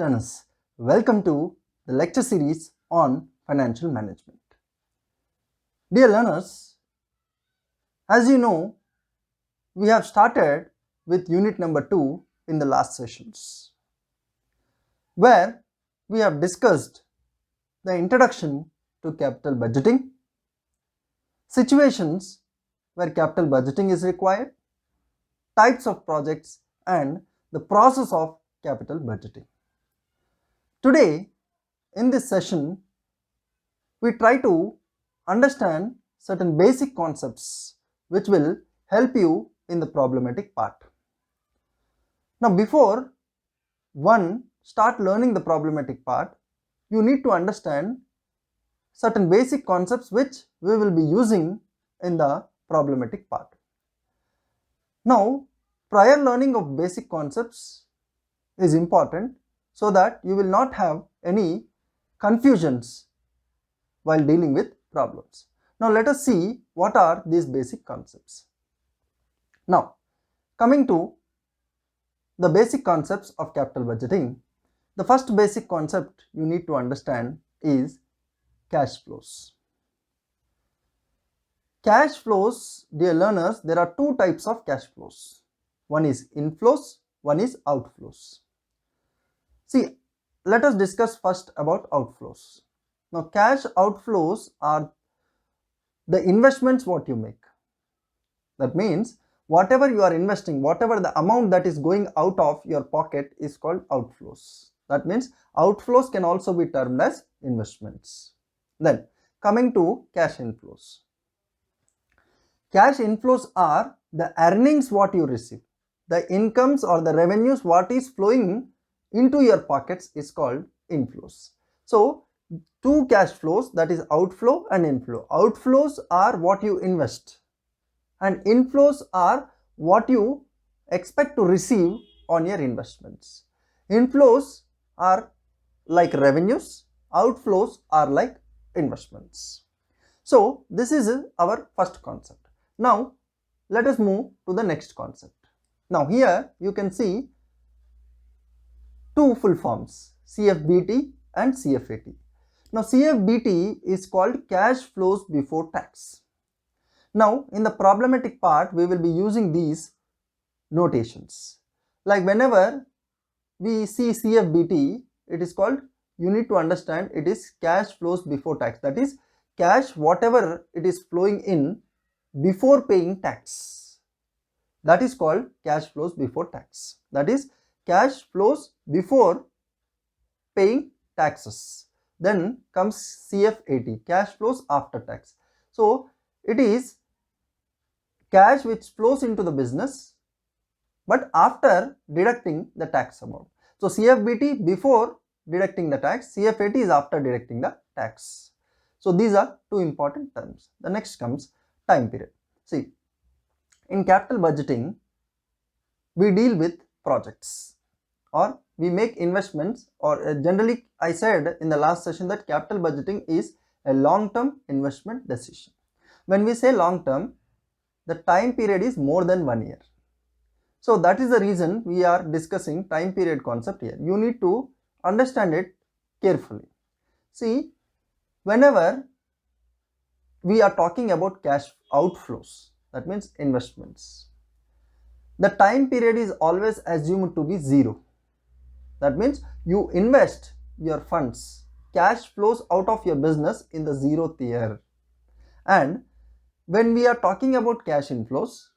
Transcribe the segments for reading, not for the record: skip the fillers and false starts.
learners, welcome to the lecture series on financial management. Dear learners, as you know, we have started with unit number 2 in the last sessions, where we have discussed the introduction to capital budgeting, situations where capital budgeting is required, types of projects, and the process of capital budgeting. Today, in this session, we try to understand certain basic concepts which will help you in the problematic part. Now, before one start learning the problematic part, you need to understand certain basic concepts which we will be using in the problematic part. Now, prior learning of basic concepts is important so that you will not have any confusions while dealing with problems. Now, let us see what are these basic concepts. Now, coming to the basic concepts of capital budgeting, the first basic concept you need to understand is cash flows. Cash flows, dear learners, there are two types of cash flows. One is inflows, one is outflows. See, let us discuss first about outflows. Now, cash outflows are the investments what you make. That means whatever you are investing, whatever the amount that is going out of your pocket is called outflows. That means outflows can also be termed as investments. Then coming to cash inflows. Cash inflows are the earnings what you receive. The incomes or the revenues what is flowing into your pockets is called inflows. So, two cash flows, that is outflow and inflow. Outflows are what you invest and inflows are what you expect to receive on your investments. Inflows are like revenues, outflows are like investments. So, this is our first concept. Now, let us move to the next concept. Now, here you can see two full forms, CFBT and CFAT. Now, CFBT is called cash flows before tax. Now, in the problematic part, we will be using these notations. Like whenever we see CFBT, it is called, you need to understand, it is cash flows before tax. That is cash whatever it is flowing in before paying tax. That is called cash flows before tax. That is cash flows before paying taxes. Then comes CFAT, cash flows after tax. So, it is cash which flows into the business but after deducting the tax amount. So, CFBT before deducting the tax, CFAT is after deducting the tax. So, these are two important terms. The next comes time period. See, in capital budgeting, we deal with projects or we make investments, or generally I said in the last session that capital budgeting is a long-term investment decision. When we say long-term, the time period is more than 1 year. So that is the reason we are discussing time period concept here. You need to understand it carefully. See, whenever we are talking about cash outflows, that means investments, the time period is always assumed to be 0. That means you invest your funds, cash flows out of your business in the 0th year. And when we are talking about cash inflows,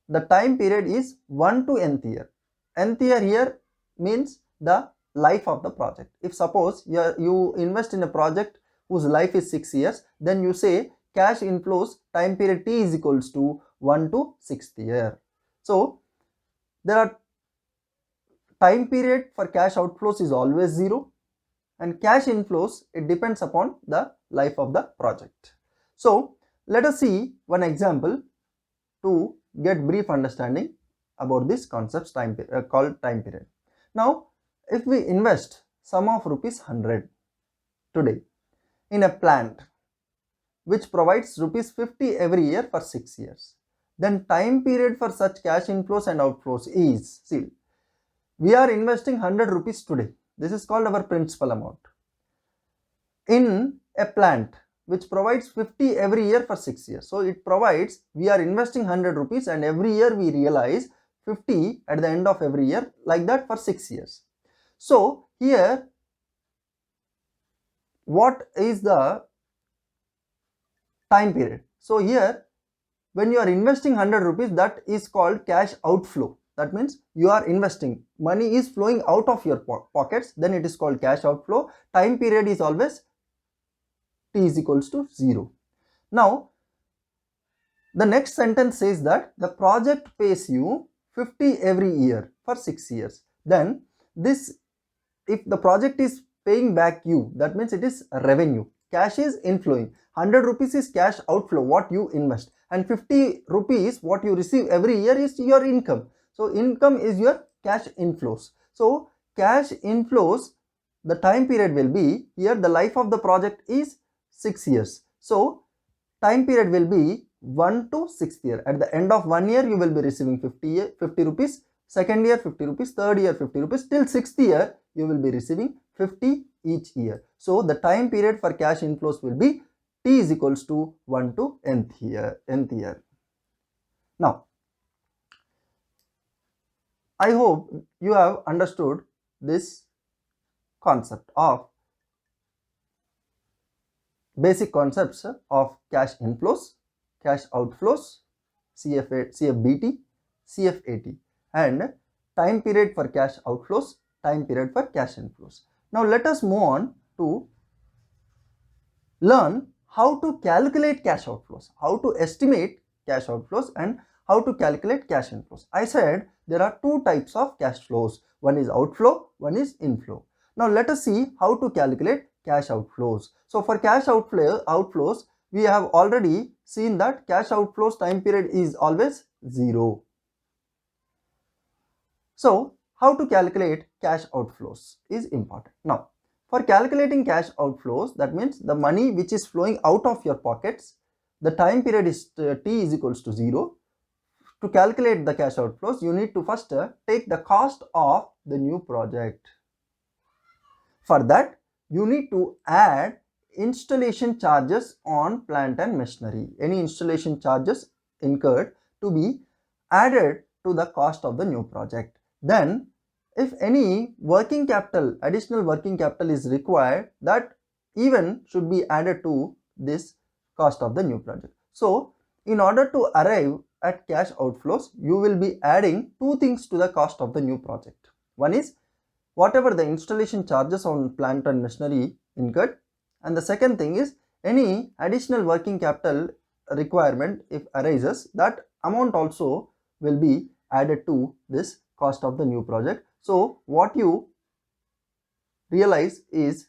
the time period is 1 to nth year. Nth year here means the life of the project. If suppose you invest in a project whose life is 6 years, then you say cash inflows time period T is equals to 1 to 6th year. So, there are time period for cash outflows is always 0 and cash inflows, it depends upon the life of the project. So, let us see one example to get brief understanding about this concept called time period. Now, if we invest sum of rupees 100 today in a plant which provides rupees 50 every year for 6 years, then time period for such cash inflows and outflows is, see, we are investing 100 rupees today. This is called our principal amount. In a plant which provides 50 every year for 6 years. So it provides, we are investing 100 rupees and every year we realize 50 at the end of every year, like that for 6 years. So here what is the time period? So here when you are investing 100 rupees, that is called cash outflow. That means you are investing, money is flowing out of your pockets, then it is called cash outflow. Time period is always t is equals to 0. Now the next sentence says that the project pays you 50 every year for 6 years. Then this, if the project is paying back you, that means it is revenue. Cash is inflowing. 100 rupees is cash outflow, what you invest, and 50 rupees what you receive every year is your income. So income is your cash inflows. So cash inflows, the time period will be, here the life of the project is 6 years. So time period will be 1 to 6th year. At the end of 1 year you will be receiving 50 rupees, second year 50 rupees, third year 50 rupees, till 6th year you will be receiving 50 each year. So the time period for cash inflows will be t is equals to 1 to nth year. Now I hope you have understood this concept of basic concepts of cash inflows, cash outflows, CFBT, CFAT, and time period for cash outflows, time period for cash inflows. Now let us move on to learn how to calculate cash outflows, how to estimate cash outflows, and how to calculate cash inflows. I said there are two types of cash flows. One is outflow, one is inflow. Now let us see how to calculate cash outflows. So for cash outflows, we have already seen that cash outflows time period is always 0. So how to calculate cash outflows is important. Now for calculating cash outflows, that means the money which is flowing out of your pockets, the time period is t is equals to 0. To calculate the cash outflows, you need to first take the cost of the new project. For that, you need to add installation charges on plant and machinery. Any installation charges incurred to be added to the cost of the new project. Then, if any working capital, additional working capital is required, that even should be added to this cost of the new project. So, in order to arrive at cash outflows, you will be adding two things to the cost of the new project. One is whatever the installation charges on plant and machinery incurred, and the second thing is any additional working capital requirement if arises, that amount also will be added to this cost of the new project. So what you realize is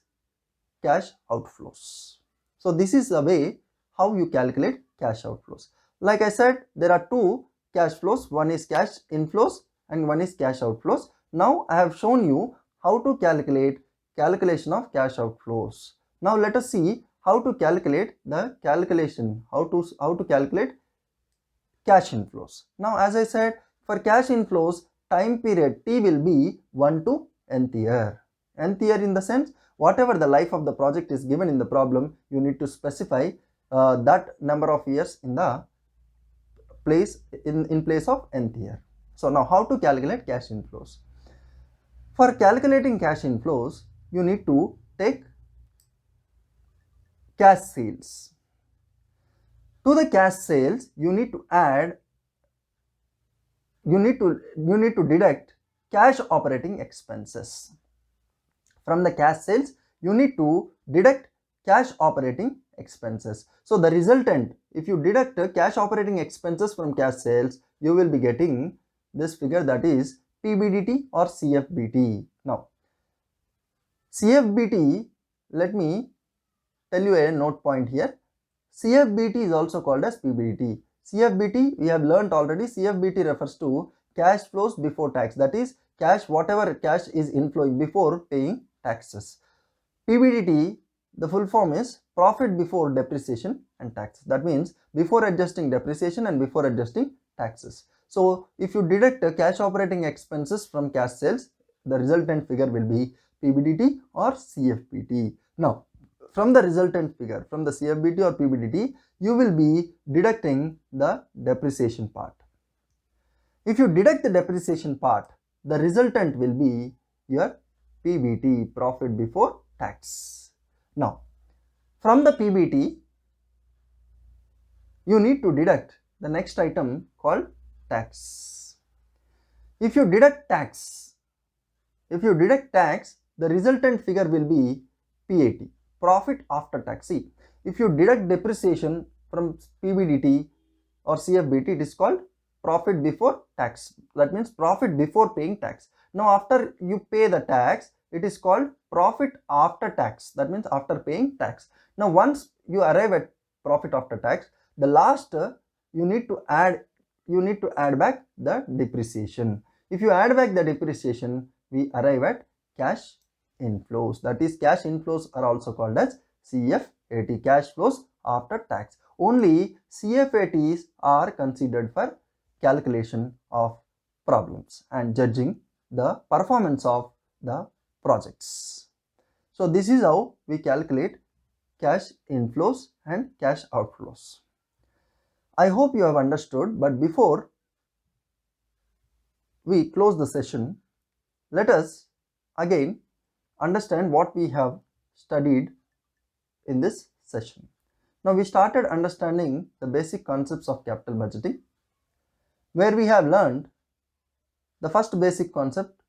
cash outflows. So this is the way how you calculate cash outflows. Like I said, there are two cash flows, one is cash inflows and one is cash outflows. Now I have shown you how to calculate calculation of cash outflows. Now let us see how to calculate the calculation, how to calculate cash inflows. Now as I said, for cash inflows, time period t will be 1 to nth year. Nth year in the sense, whatever the life of the project is given in the problem, you need to specify that number of years in the place in place of nth year. So now how to calculate cash inflows? For calculating cash inflows, you need to take cash sales. To the cash sales, you need to add, you need to deduct cash operating expenses. From the cash sales, you need to deduct cash operating expenses. So the resultant, if you deduct cash operating expenses from cash sales, you will be getting this figure, that is PBDT or CFBT. Now CFBT, let me tell you a note point here. CFBT is also called as PBDT. CFBT we have learnt already. CFBT refers to cash flows before tax, that is cash, whatever cash is inflowing before paying taxes. PBDT, the full form is profit before depreciation and taxes. That means before adjusting depreciation and before adjusting taxes. So if you deduct cash operating expenses from cash sales, the resultant figure will be PBDT or CFBT. Now, from the resultant figure, from the CFBT or PBDT, you will be deducting the depreciation part. If you deduct the depreciation part, the resultant will be your PBT, profit before tax. Now, from the PBT, you need to deduct the next item called tax. If you deduct tax, the resultant figure will be PAT, profit after tax. See, if you deduct depreciation from PBDT or CFBT, it is called profit before tax. That means profit before paying tax. Now, after you pay the tax, it is called profit after tax. That means after paying tax. Now, once you arrive at profit after tax, the last you need to add back the depreciation. If you add back the depreciation, we arrive at cash inflows. That is, cash inflows are also called as CFAT, cash flows after tax. Only CFATs are considered for calculation of problems and judging the performance of the projects. So this is how we calculate cash inflows and cash outflows. I hope you have understood, but before we close the session, let us again understand what we have studied in this session. Now, we started understanding the basic concepts of capital budgeting, where we have learned the first basic concept,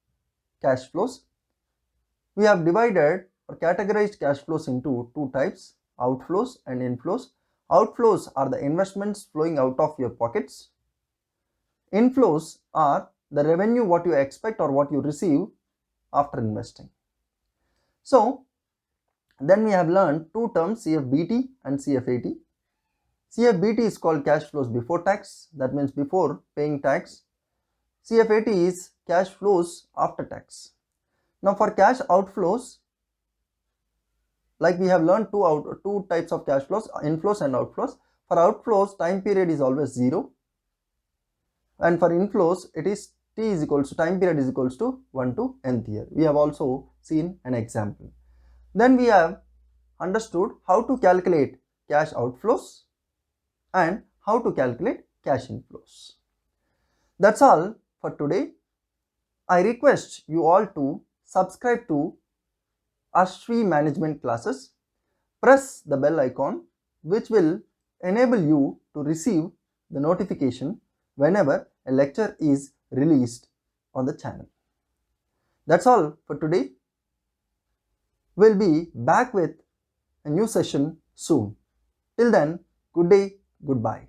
cash flows. We have divided or categorized cash flows into two types, outflows and inflows. Outflows are the investments flowing out of your pockets. Inflows are the revenue what you expect or what you receive after investing. So, then we have learned two terms, CFBT and CFAT. CFBT is called cash flows before tax, that means before paying tax. CFAT is cash flows after tax. Now, for cash outflows, like we have learned two types of cash flows, inflows and outflows. For outflows, time period is always 0, and for inflows, it is T is equals to time period is equals to 1 to nth year. We have also seen an example. Then we have understood how to calculate cash outflows and how to calculate cash inflows. That's all for today. I request you all to subscribe to Ashvi Management Classes. Press the bell icon, which will enable you to receive the notification whenever a lecture is released on the channel. That's all for today. We'll be back with a new session soon. Till then, good day, goodbye.